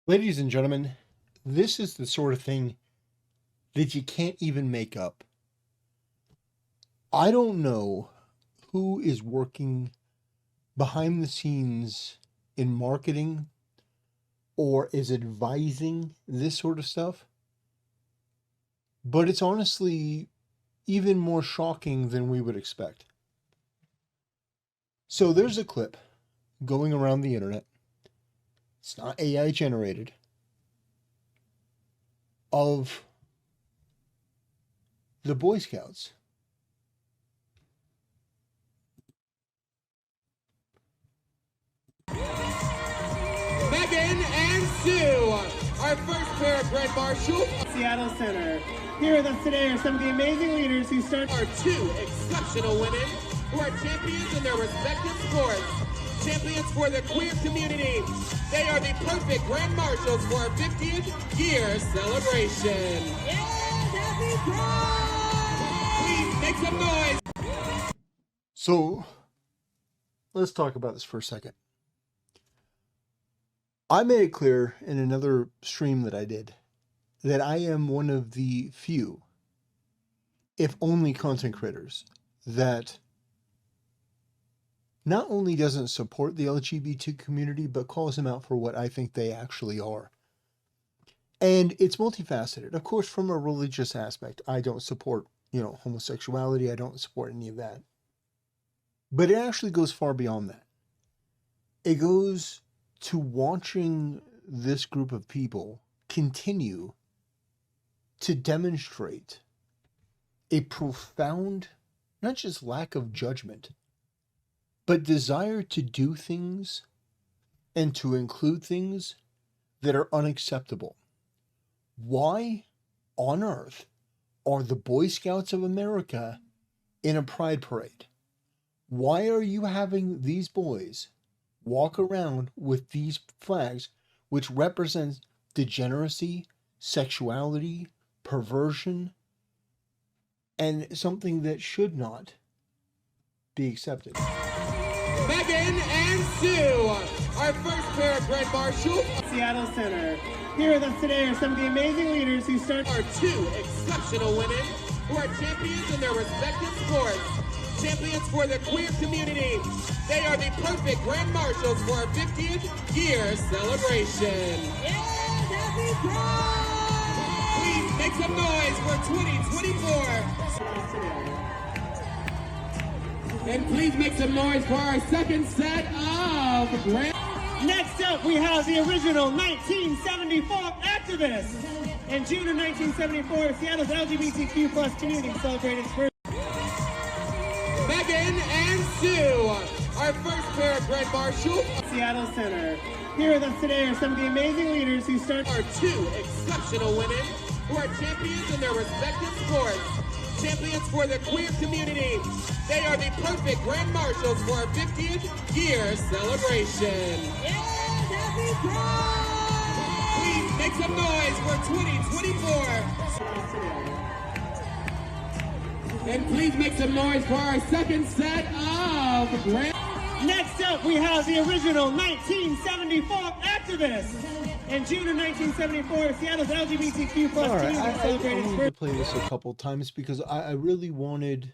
Ladies and gentlemen, this is the sort of thing that you can't even make up. I don't know who is working behind the scenes in marketing or is advising this sort of stuff, but it's honestly even more shocking than we would expect. So there's a clip going around the internet. It's not AI generated of the Boy Scouts. Megan and Sue, our first pair of Grand Marshals. Seattle Center. Here with us today are some of the amazing leaders who start Our two exceptional women who are champions in their respective sports. Champions for the queer community. They are the perfect Grand Marshals for our 50th year celebration. Yes, happy Pride! Please make some noise. So let's talk about this for a second. I made it clear in another stream that I did that I am one of the few, if only, content creators that not only doesn't support the LGBT community, but calls them out for what I think they actually are. And it's multifaceted. Of course, from a religious aspect, I don't support, homosexuality. I don't support any of that. But it actually goes far beyond that. It goes to watching this group of people continue to demonstrate a profound, not just lack of judgment, but desire to do things and to include things that are unacceptable. Why on earth are the Boy Scouts of America in a pride parade? Why are you having these boys walk around with these flags, which represents degeneracy, sexuality, perversion, and something that should not be accepted? Megan and Sue, our first pair of Grand Marshals. Seattle Center. Here with us today are some of the amazing leaders who start Our two exceptional women who are champions in their respective sports. Champions for the queer community. They are the perfect Grand Marshals for our 50th year celebration. Yes, happy Pride! Please make some noise for 2024. And please make some noise for our second set of Grand. Next up, we have the original 1974 activists. In June of 1974, Seattle's LGBTQ plus community celebrated its first. Megan and Sue, our first pair of Grand Marshals. Seattle Center. Here with us today are some of the amazing leaders who start Our two exceptional women who are champions in their respective sports. Champions for the queer community. They are the perfect Grand Marshals for our 50th year celebration. Yes, happy Pride! Please make some noise for 2024. And please make some noise for our second set of Grand. Next up, we have the original 1974 activists. In June of 1974, Seattle's LGBTQ plus All right, community I celebrated its need first. to play this a couple times because I really wanted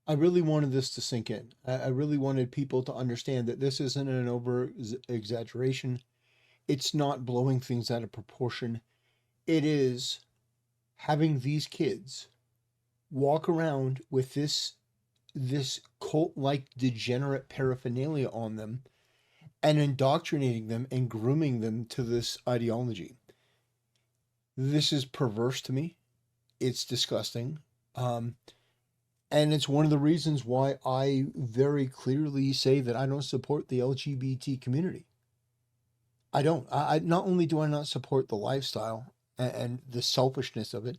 this to sink in. I really wanted people to understand that this isn't an over exaggeration. It's not blowing things out of proportion. It is having these kids walk around with this cult-like degenerate paraphernalia on them and indoctrinating them and grooming them to this ideology. This is perverse to me. It's disgusting. And it's one of the reasons why I very clearly say that I don't support the LGBT community. I don't. I not only do I not support the lifestyle and the selfishness of it,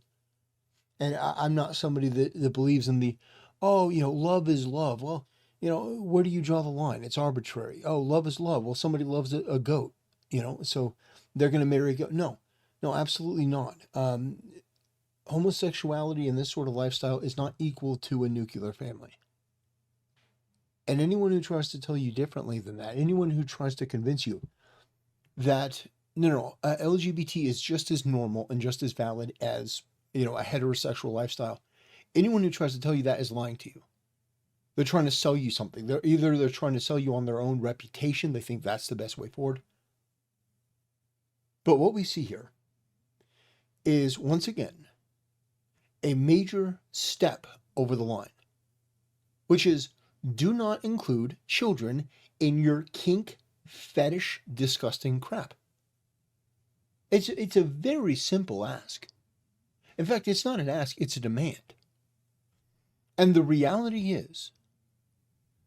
and I'm not somebody that believes in the, love is love. Well, where do you draw the line? It's arbitrary. Oh, love is love. Well, somebody loves a goat, so they're going to marry a goat. No, absolutely not. Homosexuality and this sort of lifestyle is not equal to a nuclear family. And anyone who tries to tell you differently than that, anyone who tries to convince you that No, no, LGBT is just as normal and just as valid as, a heterosexual lifestyle. Anyone who tries to tell you that is lying to you. They're trying to sell you something. They're trying to sell you on their own reputation. They think that's the best way forward. But what we see here is, once again, a major step over the line, which is, do not include children in your kink, fetish, disgusting crap. It's a very simple ask. In fact, it's not an ask, it's a demand. And the reality is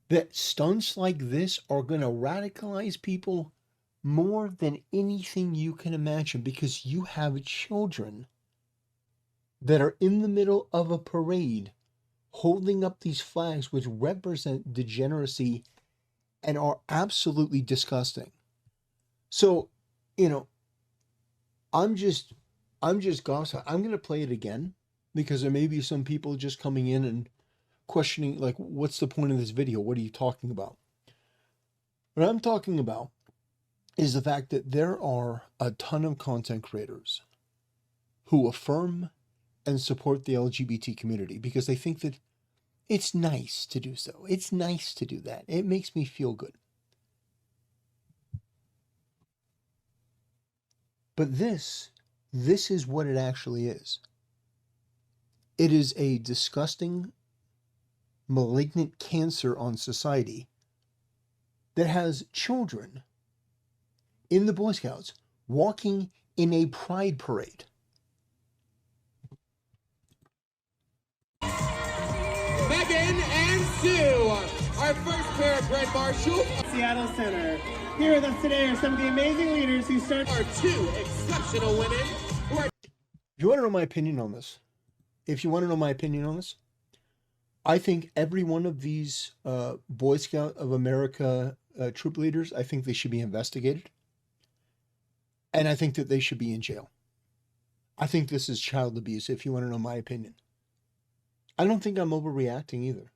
that stunts like this are going to radicalize people more than anything you can imagine, because you have children that are in the middle of a parade holding up these flags which represent degeneracy and are absolutely disgusting. So, I'm just gossip. I'm going to play it again because there may be some people just coming in and questioning, like, what's the point of this video? What are you talking about? What I'm talking about is the fact that there are a ton of content creators who affirm and support the LGBT community because they think that it's nice to do so. It's nice to do that. It makes me feel good. But this is what it actually is. It is a disgusting, malignant cancer on society that has children in the Boy Scouts walking in a pride parade. Megan and Sue, our first pair of Grand Marshals. Seattle Center. Here with us today are some of the amazing leaders who start Our two exceptional women who are If you want to know my opinion on this, I think every one of these Boy Scout of America troop leaders, I think they should be investigated. And I think that they should be in jail. I think this is child abuse, if you want to know my opinion. I don't think I'm overreacting either.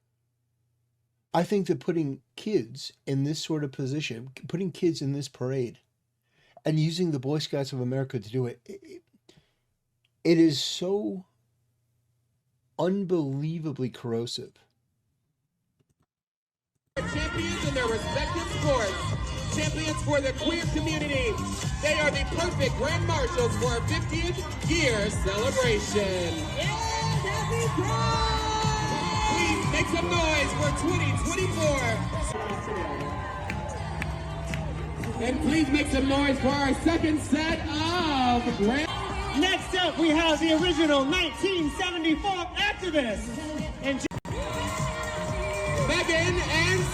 I think that putting kids in this sort of position, putting kids in this parade, and using the Boy Scouts of America to do it, it is so unbelievably corrosive. champions in their respective sports. Champions for the queer community. They are the perfect Grand Marshals for our 50th year celebration. Yeah, happy Pride! Please make some noise for 2024. And please make some noise for our second set of Grand. Next up, we have the original 1974 activists. And Megan and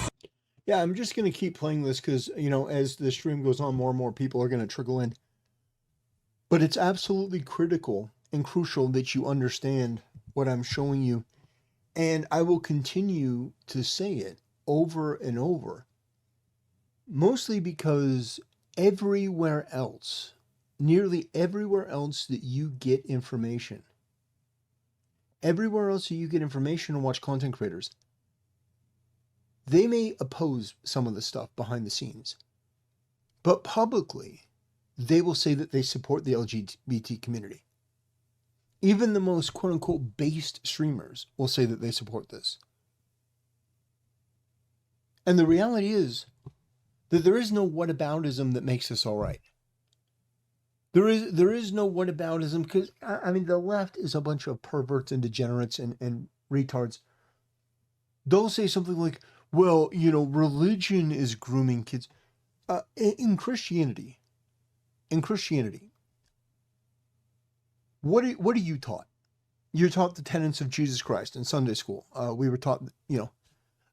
Yeah, I'm just going to keep playing this because, as the stream goes on, more and more people are going to trickle in. But it's absolutely critical and crucial that you understand what I'm showing you. And I will continue to say it over and over. Mostly because everywhere else, nearly everywhere else that you get information, and watch content creators, they may oppose some of the stuff behind the scenes, but publicly, they will say that they support the LGBT community. Even the most quote-unquote based streamers will say that they support this. And the reality is that there is no whataboutism that makes this all right. There is no whataboutism because, the left is a bunch of perverts and degenerates and retards. They'll say something like, well, religion is grooming kids. In Christianity, what are you taught? You're taught the tenets of Jesus Christ in Sunday school. We were taught,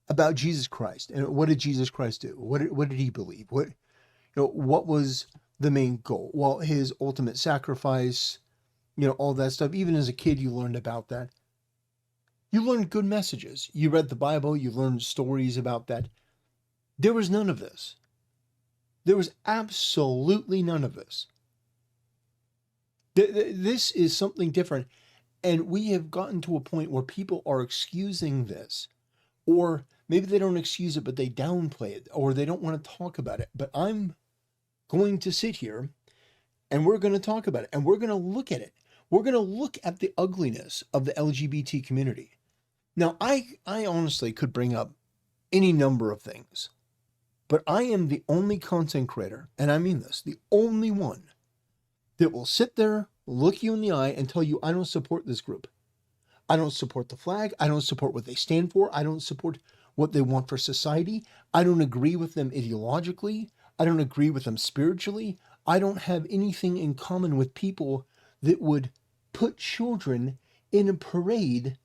about Jesus Christ and what did Jesus Christ do? What did he believe? What was the main goal? Well, his ultimate sacrifice, all that stuff. Even as a kid, you learned about that. You learned good messages. You read the Bible. You learned stories about that. There was none of this. There was absolutely none of this. This is something different. And we have gotten to a point where people are excusing this. Or maybe they don't excuse it, but they downplay it. Or they don't want to talk about it. But I'm going to sit here and we're going to talk about it, and we're going to look at it. We're going to look at the ugliness of the LGBT community. Now, I honestly could bring up any number of things, but I am the only content creator, and I mean this, the only one that will sit there, look you in the eye, and tell you I don't support this group. I don't support the flag. I don't support what they stand for. I don't support what they want for society. I don't agree with them ideologically. I don't agree with them spiritually. I don't have anything in common with people that would put children in a parade,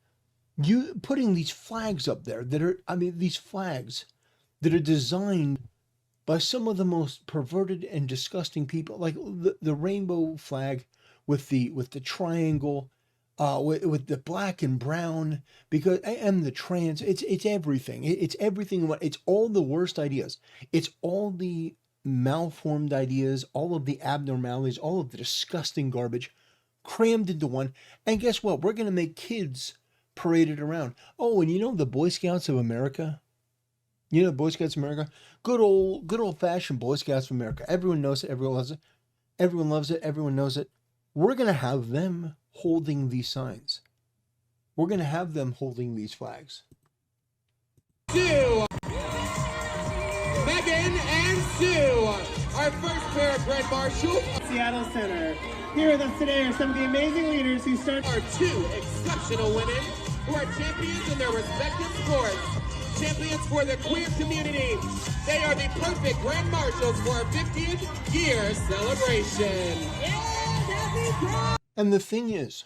putting these flags up there that are, these flags that are designed by some of the most perverted and disgusting people, like the rainbow flag with the triangle, with the black and brown, and the trans. It's everything. It's everything. It's all the worst ideas. It's all the malformed ideas, all of the abnormalities, all of the disgusting garbage crammed into one. And guess what? We're going to make kids paraded around. Oh, and you know the Boy Scouts of America? You know, Boy Scouts of America? Good old fashioned Boy Scouts of America. Everyone knows it. Everyone loves it. Everyone loves it. Everyone knows it. We're going to have them holding these signs. We're going to have them holding these flags. Sue, Megan and Sue, our first pair of Grand Marshals. Seattle Center. Here with us today are some of the amazing leaders who start Are two exceptional women who are champions in their respective sports. Champions for the queer community. They are the perfect Grand Marshals for our 50th year celebration. And the thing is,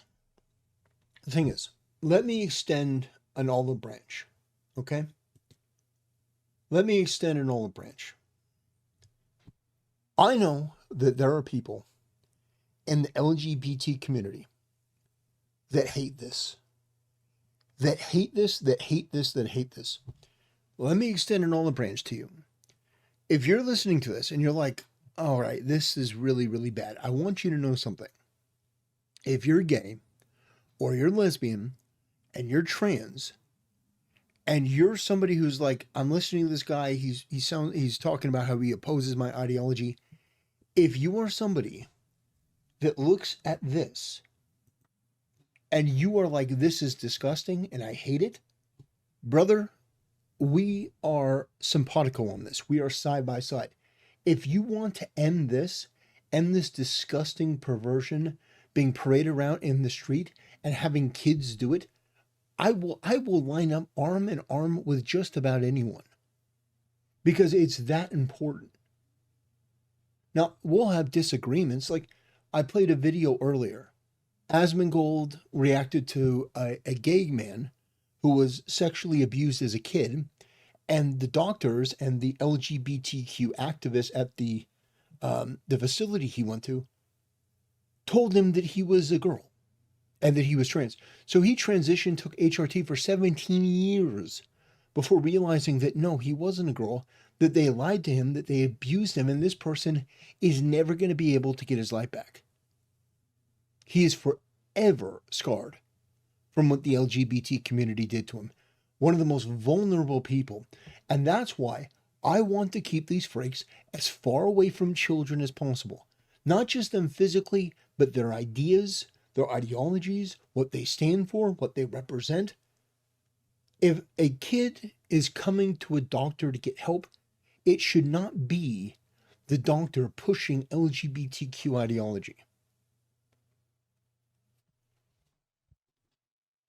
let me extend an olive branch, okay? Let me extend an olive branch. I know that there are people in the LGBT community that hate this. That hate this, that hate this, that hate this. Let me extend an olive branch to you. If you're listening to this and you're like, all right, this is really, really bad, I want you to know something. If you're gay or you're lesbian and you're trans and you're somebody who's like, I'm listening to this guy, he's talking about how he opposes my ideology. If you are somebody that looks at this and you are like, this is disgusting and I hate it, brother, we are simpatico on this. We are side by side. If you want to end this disgusting perversion being paraded around in the street and having kids do it, I will line up arm in arm with just about anyone because it's that important. Now, we'll have disagreements. Like I played a video earlier. Asmongold reacted to a gay man who was sexually abused as a kid, and the doctors and the LGBTQ activists at the facility he went to told him that he was a girl and that he was trans. So he transitioned, took HRT for 17 years before realizing that no, he wasn't a girl, that they lied to him, that they abused him, and this person is never going to be able to get his life back. He is forever scarred from what the LGBT community did to him. One of the most vulnerable people. And that's why I want to keep these freaks as far away from children as possible. Not just them physically, but their ideas, their ideologies, what they stand for, what they represent. If a kid is coming to a doctor to get help, it should not be the doctor pushing LGBTQ ideology.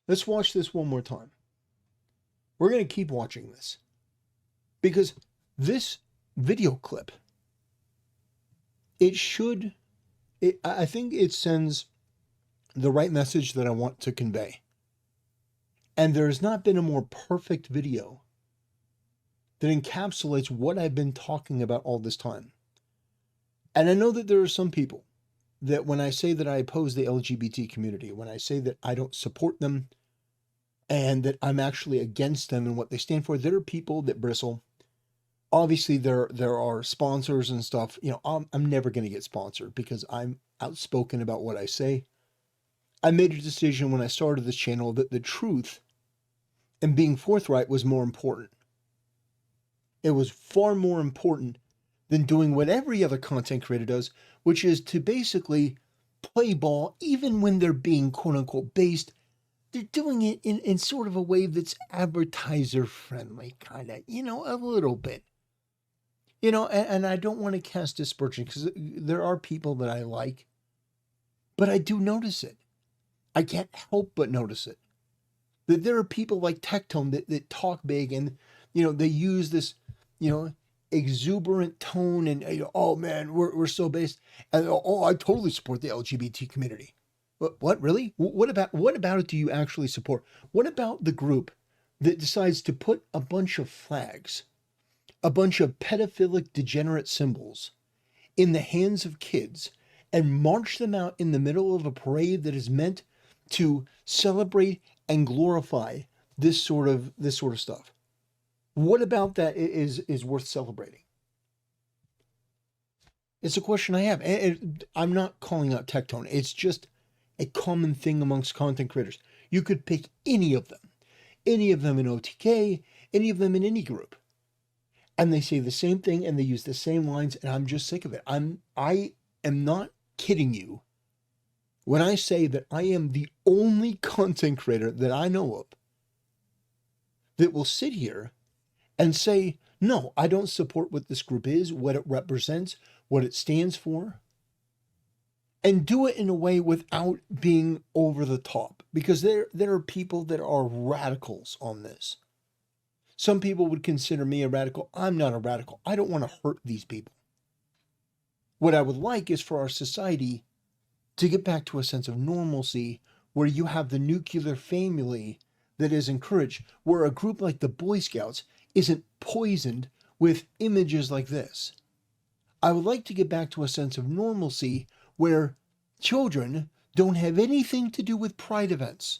Let's watch this one more time. We're going to keep watching this because this video clip, I think it sends the right message that I want to convey. And there's not been a more perfect video that encapsulates what I've been talking about all this time. And I know that there are some people that when I say that I oppose the LGBT community, when I say that I don't support them and that I'm actually against them and what they stand for, there are people that bristle. Obviously, there are sponsors and stuff. You know, I'm never going to get sponsored because I'm outspoken about what I say. I made a decision when I started this channel that the truth and being forthright was more important. It was far more important than doing what every other content creator does, which is to basically play ball even when they're being quote unquote based. They're doing it in sort of a way that's advertiser friendly, kind of, a little bit. And I don't want to cast aspersion because there are people that I like, but I do notice it. I can't help but notice it. That there are people like Tectone that talk big and, they use this, exuberant tone and, oh man, we're so based. And, oh, I totally support the LGBT community. What really? What about it do you actually support? What about the group that decides to put a bunch of flags, a bunch of pedophilic degenerate symbols in the hands of kids and march them out in the middle of a parade that is meant to celebrate and glorify this sort of stuff? What about that is worth celebrating? It's a question I have. And I'm not calling out Tectone. It's just a common thing amongst content creators. You could pick any of them in OTK, any of them in any group. And they say the same thing and they use the same lines, and I'm just sick of it. I am not kidding you when I say that I am the only content creator that I know of that will sit here and say, no, I don't support what this group is, what it represents, what it stands for, and do it in a way without being over the top. Because there are people that are radicals on this. Some people would consider me a radical. I'm not a radical. I don't want to hurt these people. What I would like is for our society to get back to a sense of normalcy where you have the nuclear family that is encouraged, where a group like the Boy Scouts isn't poisoned with images like this. I would like to get back to a sense of normalcy where children don't have anything to do with pride events,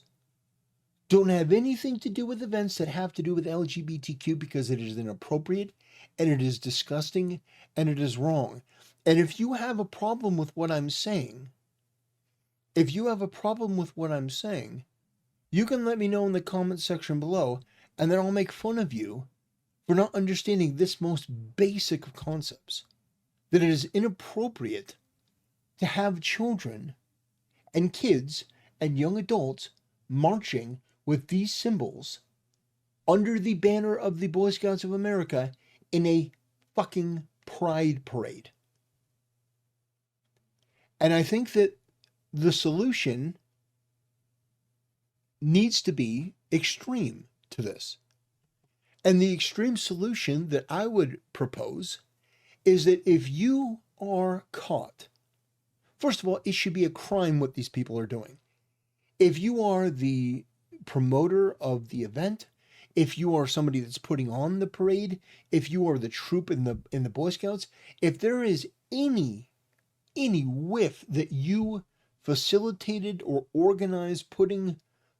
don't have anything to do with events that have to do with LGBTQ, because it is inappropriate and it is disgusting and it is wrong. And if you have a problem with what I'm saying, you can let me know in the comment section below, and then I'll make fun of you for not understanding this most basic of concepts, that it is inappropriate to have children and kids and young adults marching with these symbols under the banner of the Boy Scouts of America in a fucking pride parade. And I think that the solution needs to be extreme to this. And the extreme solution that I would propose is that if you are caught, first of all, it should be a crime what these people are doing. If you are the promoter of the event, if you are somebody that's putting on the parade, if you are the troop in the Boy Scouts, if there is any whiff that you facilitated or organized putting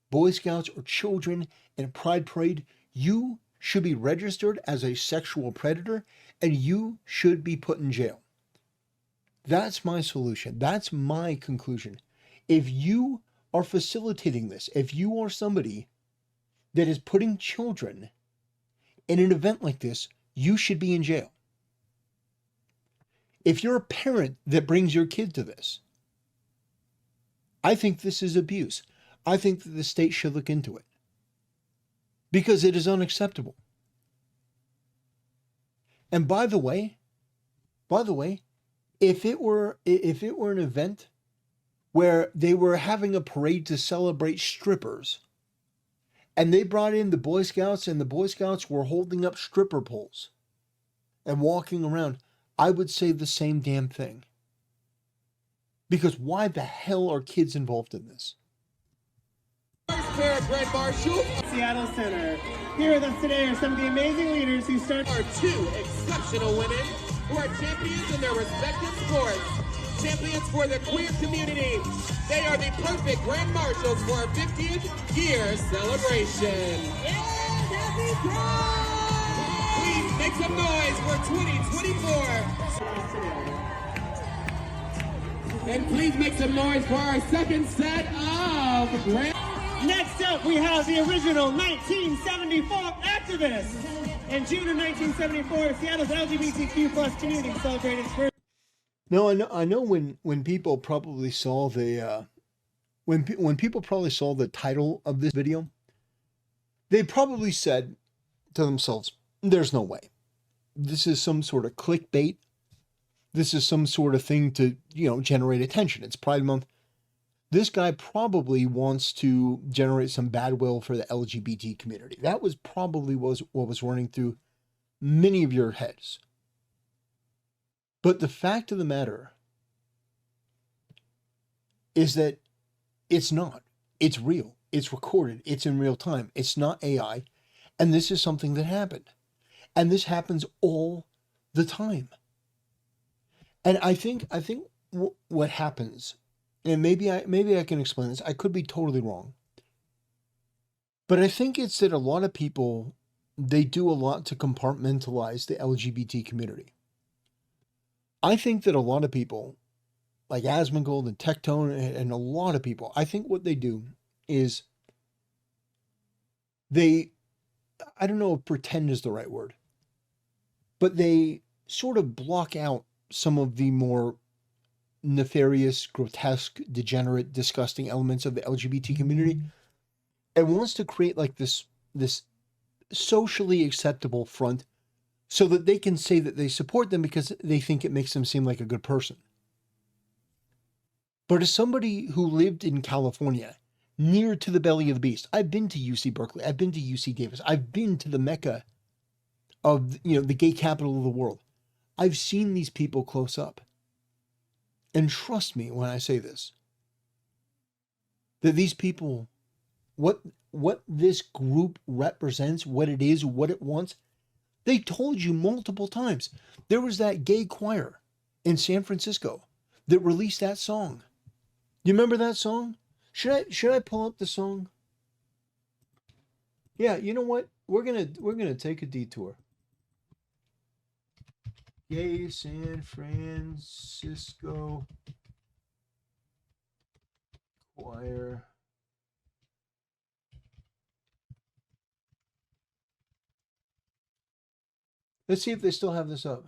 Boy Scouts or children in a pride parade, you should be registered as a sexual predator and you should be put in jail. That's my solution. That's my conclusion. If you are facilitating this, if you are somebody that is putting children in an event like this, you should be in jail. If you're a parent that brings your kid to this, I think this is abuse. I think that the state should look into it because it is unacceptable. And by the way, if it were an event where they were having a parade to celebrate strippers and they brought in the Boy Scouts and the Boy Scouts were holding up stripper poles and walking around, I would say the same damn thing. Because why the hell are kids involved in this? First pair of Grand Marshals Seattle Center. Here with us today are some of the amazing leaders who start are two exceptional women who are champions in their respective sports. Champions for the queer community. They are the perfect Grand Marshals for our 50th year celebration. And happy Pride! Please make some noise for 2024. And please make some noise for our second set of Grand. Next up, we have the original 1974 activists In June of 1974, Seattle's LGBTQ plus community celebrated its first. No, I know when people probably saw the when people probably saw the title of this video, they probably said to themselves, "There's no way. This is some sort of clickbait. This is some sort of thing to, generate attention. It's Pride Month. This guy probably wants to generate some bad will for the LGBT community." That was probably what was running through many of your heads. But the fact of the matter is that it's not. It's real. It's recorded. It's in real time. It's not AI. And this is something that happened. And this happens all the time. And I think what happens, and maybe I can explain this. I could be totally wrong. But I think it's that a lot of people, they do a lot to compartmentalize the LGBT community. I think that a lot of people, like Asmongold and Tectone and a lot of people, I think what they do is I don't know if pretend is the right word, but they sort of block out some of the more nefarious, grotesque, degenerate, disgusting elements of the LGBT community and wants to create like this socially acceptable front so that they can say that they support them because they think it makes them seem like a good person. But as somebody who lived in California, near to the belly of the beast, I've been to UC Berkeley, I've been to UC Davis, I've been to the Mecca of, the gay capital of the world. I've seen these people close up. And trust me when I say this, that these people, what this group represents, what it is, what it wants, they told you multiple times. There was that gay choir in San Francisco that released that song. You remember that song? Should I pull up the song? Yeah, you know what? We're gonna take a detour. Gay San Francisco choir. Let's see if they still have this up.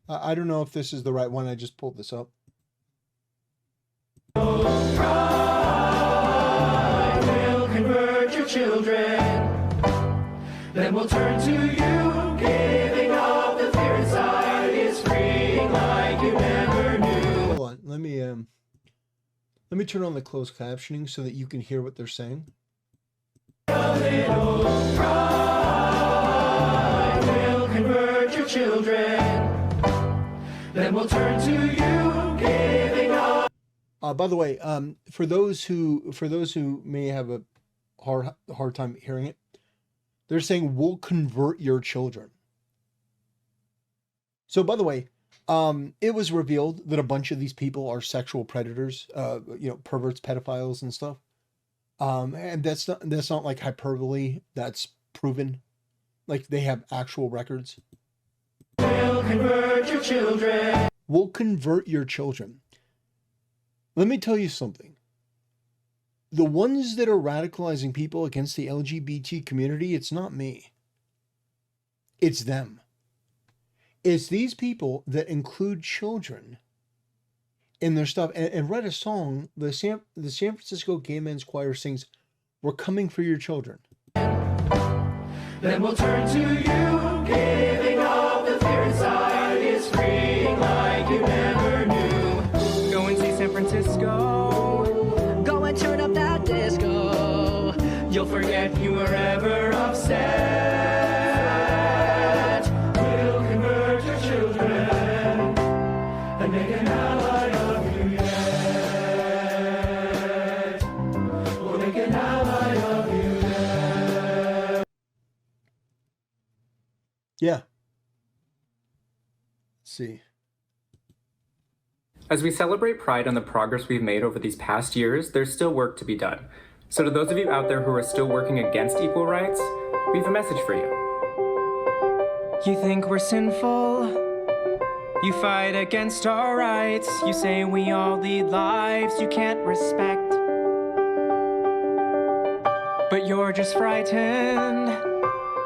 I don't know if this is the right one. I just pulled this up. Pride will convert your children. Then we'll turn to you, giving up the fear inside is freeing like you never knew. Hold on, let me turn on the closed captioning so that you can hear what they're saying. A little pride will convert your children. Then we'll turn to you, giving up. By the way, for those who may have a hard time hearing it, they're saying we'll convert your children. So, by the way, it was revealed that a bunch of these people are sexual predators, perverts, pedophiles, and stuff. And that's not like hyperbole. That's proven. Like they have actual records. We'll convert your children. We'll convert your children. Let me tell you something. The ones that are radicalizing people against the LGBT community, it's not me. It's them. It's these people that include children in their stuff and write a song. The San Francisco Gay Men's Choir sings, "We're coming for your children." Then we'll turn to you, giving up the fear inside is freeing like you never knew. Go and see San Francisco. Go and turn up that disco. You'll forget you were ever upset. We'll convert your children and make an ally of you yet. We'll make an ally of you yet. Yeah. Let's see. As we celebrate Pride and the progress we've made over these past years, there's still work to be done. So to those of you out there who are still working against equal rights, we have a message for you. You think we're sinful? You fight against our rights. You say we all lead lives you can't respect. But you're just frightened.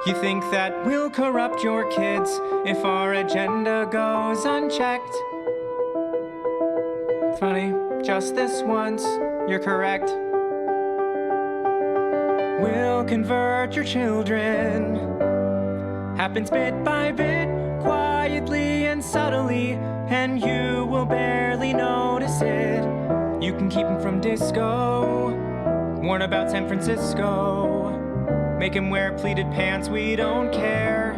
You think that we'll corrupt your kids if our agenda goes unchecked. Funny, just this once, you're correct. We'll convert your children. Happens bit by bit, quietly and subtly, and you will barely notice it. You can keep them from disco, warn about San Francisco, make him wear pleated pants, we don't care.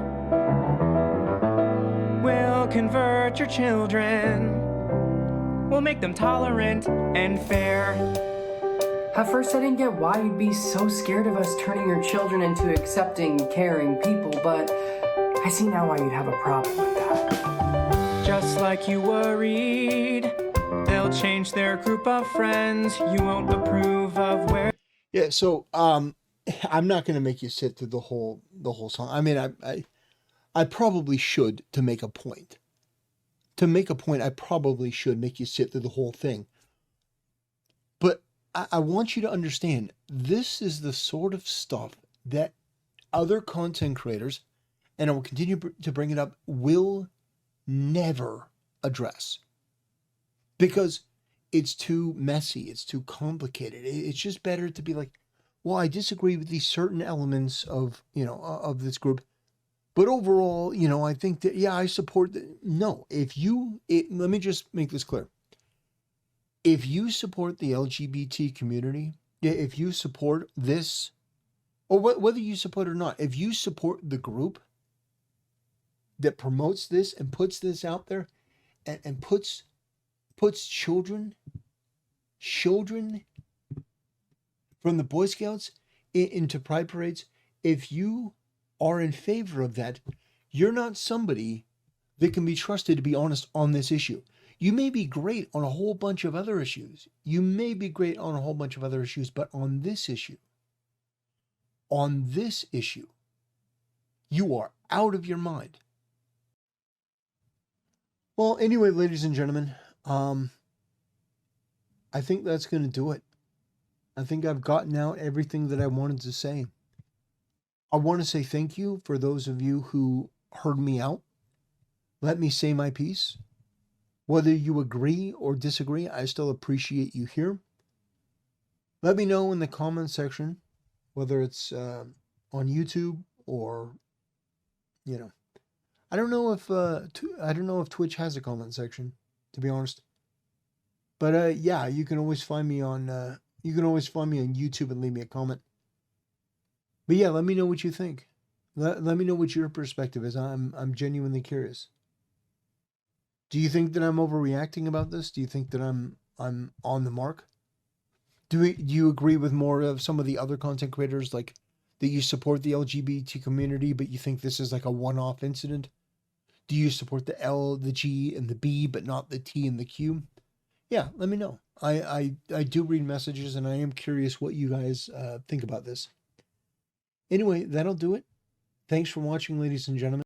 We'll convert your children. We'll make them tolerant and fair. At first I didn't get why you'd be so scared of us turning your children into accepting, caring people, but I see now why you'd have a problem with that. Just like you worried, they'll change their group of friends. You won't approve of where. Yeah, so I'm not going to make you sit through the whole song. I mean, I probably should to make a point. To make a point, I probably should make you sit through the whole thing. But I want you to understand, this is the sort of stuff that other content creators, and I will continue to bring it up, will never address. Because it's too messy, it's too complicated. It's just better to be like, well, I disagree with these certain elements of, of this group. But overall, I think that, yeah, I support no, let me just make this clear. If you support the LGBT community, if you support this, or whether you support it or not, if you support the group that promotes this and puts this out there and puts children from the Boy Scouts into pride parades, if you are in favor of that, you're not somebody that can be trusted to be honest on this issue. You may be great on a whole bunch of other issues. But on this issue, you are out of your mind. Well, anyway, ladies and gentlemen, I think that's going to do it. I think I've gotten out everything that I wanted to say. I want to say thank you for those of you who heard me out. Let me say my piece. Whether you agree or disagree, I still appreciate you here. Let me know in the comment section, whether it's on YouTube or, I don't know if Twitch has a comment section, to be honest. But yeah, you can always find me on YouTube and leave me a comment. But yeah, let me know what you think. Let me know what your perspective is. I'm genuinely curious. Do you think that I'm overreacting about this? Do you think that I'm on the mark? Do you agree with more of some of the other content creators, like that you support the LGBT community, but you think this is like a one-off incident? Do you support the L, the G, and the B, but not the T and the Q? Yeah, let me know. I do read messages, and I am curious what you guys think about this. Anyway, that'll do it. Thanks for watching, ladies and gentlemen.